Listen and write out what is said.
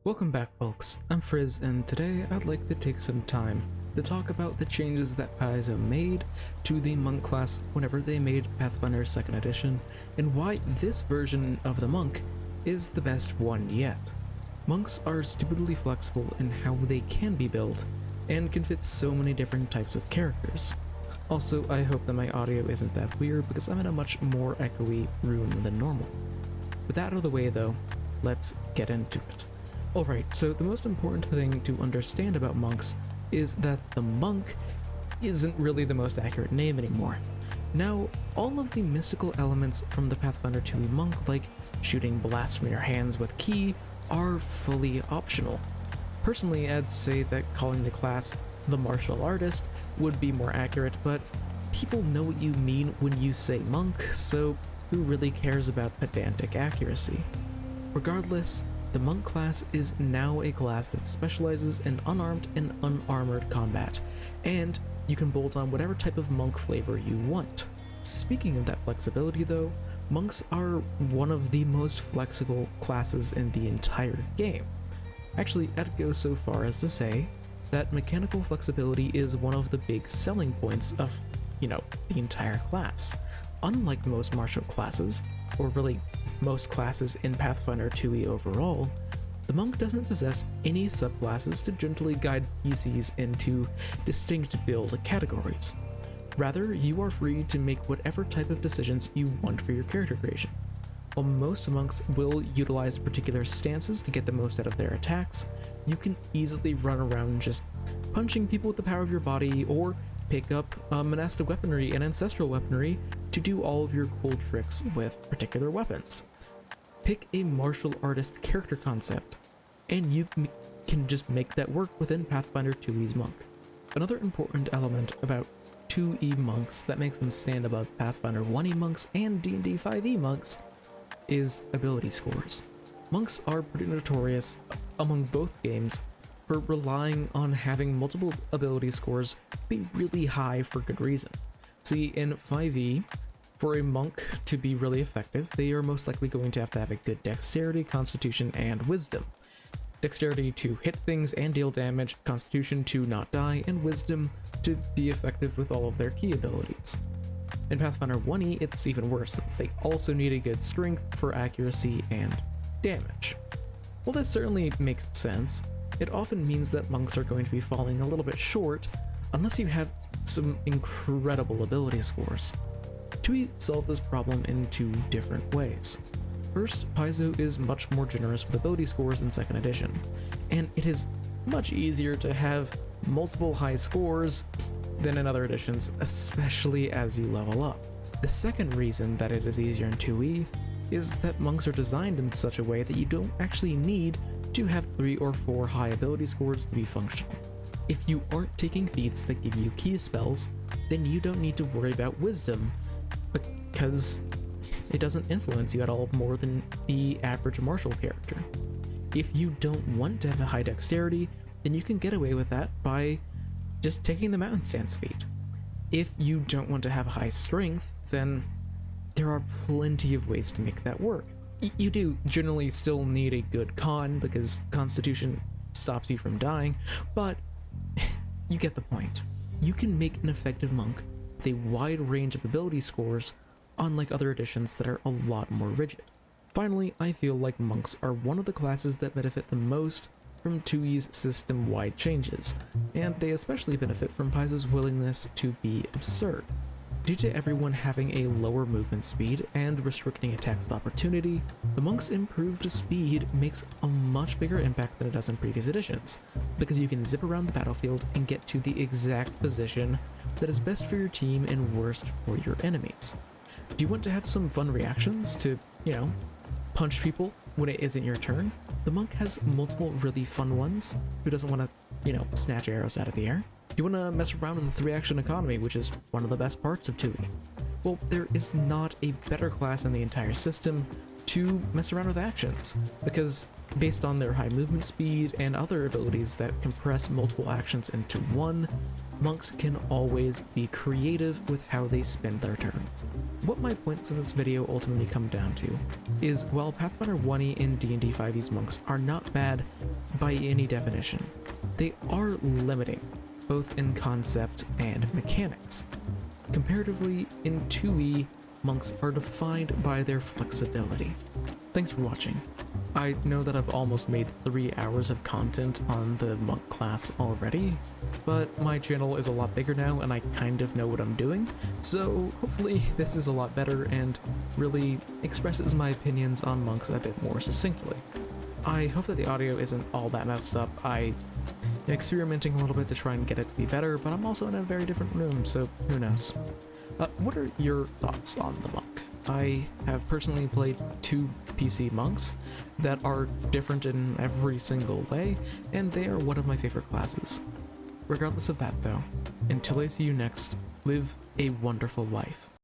Welcome back, folks. I'm Frizz, and today I'd like to take some time to talk about the changes that Paizo made to the monk class whenever they made Pathfinder 2nd edition, and why this version of the monk is the best one yet. Monks are stupidly flexible in how they can be built, and can fit so many different types of characters. Also, I hope that my audio isn't that weird because I'm in a much more echoey room than normal. With that out of the way though, let's get into it. Alright, so the most important thing to understand about monks is that the monk isn't really the most accurate name anymore. Now, all of the mystical elements from the Pathfinder 2e monk, like shooting blasts from your hands with ki, are fully optional. Personally, I'd say that calling the class the martial artist would be more accurate, but people know what you mean when you say monk, so who really cares about pedantic accuracy? Regardless, the monk class is now a class that specializes in unarmed and unarmored combat, and you can bolt on whatever type of monk flavor you want. Speaking of that flexibility though, monks are one of the most flexible classes in the entire game. Actually, I'd go so far as to say that mechanical flexibility is one of the big selling points of, the entire class. Unlike most martial classes, or really most classes in Pathfinder 2e overall, the monk doesn't possess any subclasses to gently guide PCs into distinct build categories. Rather, you are free to make whatever type of decisions you want for your character creation. While most monks will utilize particular stances to get the most out of their attacks, you can easily run around just punching people with the power of your body, or pick up monastic weaponry and ancestral weaponry to do all of your cool tricks with particular weapons. Pick a martial artist character concept, and you can just make that work within Pathfinder 2e's monk. Another important element about 2e monks that makes them stand above Pathfinder 1e monks and D&D 5e monks is ability scores. Monks are pretty notorious among both games for relying on having multiple ability scores be really high for good reason. See, in 5e, for a monk to be really effective, they are most likely going to have a good dexterity, constitution, and wisdom. Dexterity to hit things and deal damage, constitution to not die, and wisdom to be effective with all of their key abilities. In Pathfinder 1e, it's even worse, since they also need a good strength for accuracy and damage. While this certainly makes sense, it often means that monks are going to be falling a little bit short unless you have some incredible ability scores. 2e solves this problem in two different ways. First, Paizo is much more generous with ability scores in 2nd edition, and it is much easier to have multiple high scores than in other editions, especially as you level up. The second reason that it is easier in 2e is that monks are designed in such a way that you don't actually need to have 3 or 4 high ability scores to be functional. If you aren't taking feats that give you key spells, then you don't need to worry about wisdom, because it doesn't influence you at all more than the average martial character. If you don't want to have a high dexterity, then you can get away with that by just taking the mountain stance feat. If you don't want to have high strength, then there are plenty of ways to make that work. You do generally still need a good con, because constitution stops you from dying, but you get the point. You can make an effective monk with a wide range of ability scores, unlike other editions that are a lot more rigid. Finally, I feel like monks are one of the classes that benefit the most from 2e's system-wide changes, and they especially benefit from Paizo's willingness to be absurd. Due to everyone having a lower movement speed and restricting attacks of opportunity, the monk's improved speed makes a much bigger impact than it does in previous editions, because you can zip around the battlefield and get to the exact position that is best for your team and worst for your enemies. Do you want to have some fun reactions to, punch people when it isn't your turn? The monk has multiple really fun ones. Who doesn't want to, snatch arrows out of the air? You want to mess around in the 3-action economy, which is one of the best parts of 2e. Well, there is not a better class in the entire system to mess around with actions, because based on their high movement speed and other abilities that compress multiple actions into one, monks can always be creative with how they spend their turns. What my points in this video ultimately come down to is, while Pathfinder 1e and D&D 5e's monks are not bad by any definition, they are limiting, both in concept and mechanics. Comparatively, in 2e, monks are defined by their flexibility. Thanks for watching. I know that I've almost made 3 hours of content on the monk class already, but my channel is a lot bigger now and I kind of know what I'm doing, so hopefully this is a lot better and really expresses my opinions on monks a bit more succinctly. I hope that the audio isn't all that messed up. I am experimenting a little bit to try and get it to be better, but I'm also in a very different room, so who knows. What are your thoughts on the monk? I have personally played 2 PC monks that are different in every single way, and they are one of my favorite classes. Regardless of that though, until I see you next, live a wonderful life.